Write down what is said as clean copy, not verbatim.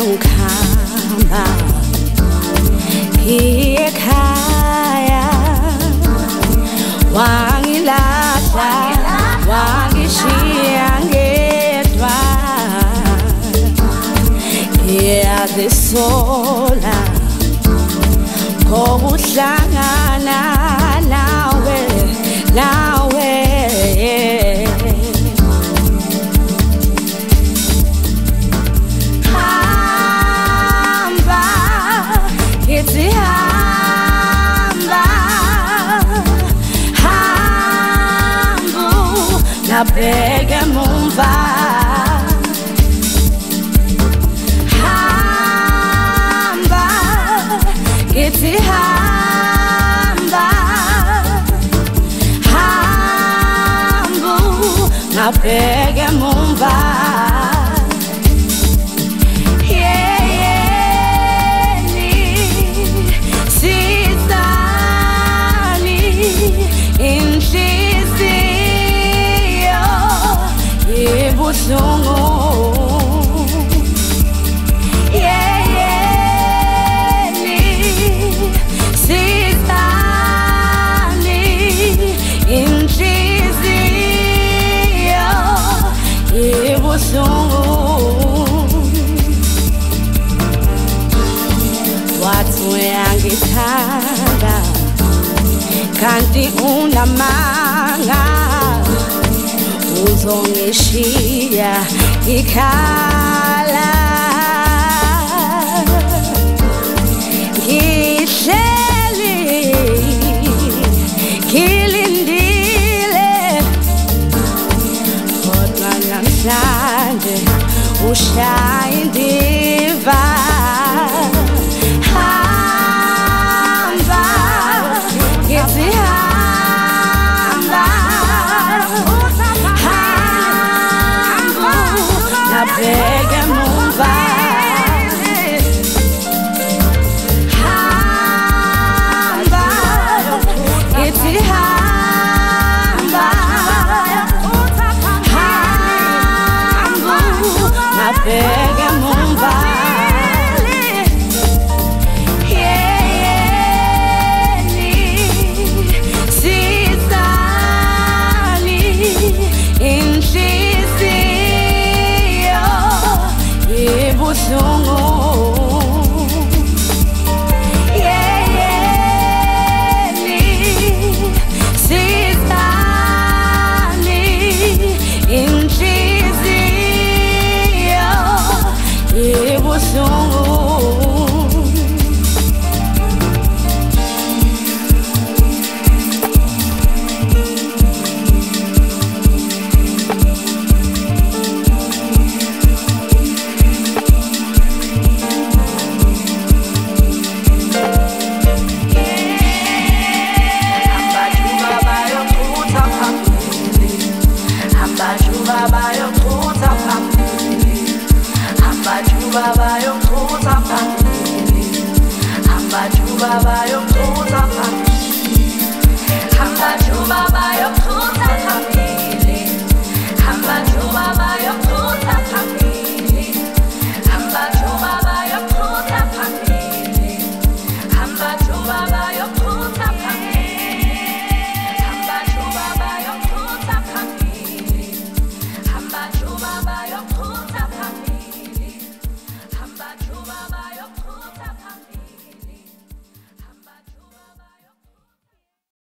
ukhamba ekhaya wangilahla wangishiya ngedwa ngiyazisola ngokuhlangana nawe Nabheke mumva hamba ngithi hamba hambu nabheke mumva Buhlungu sizani inhliziyo ibuhlungu wathi uyangithanda kanti unamanga uzongishiya ikhala ngihleli ngilindile kodwa namhlanje ushaya indiva hamba ngithi nabheke mumva hamba ngithi hamba hambu nabheke mumva buhlungu sizani inhliziyo ibuhlungu Baba, yo,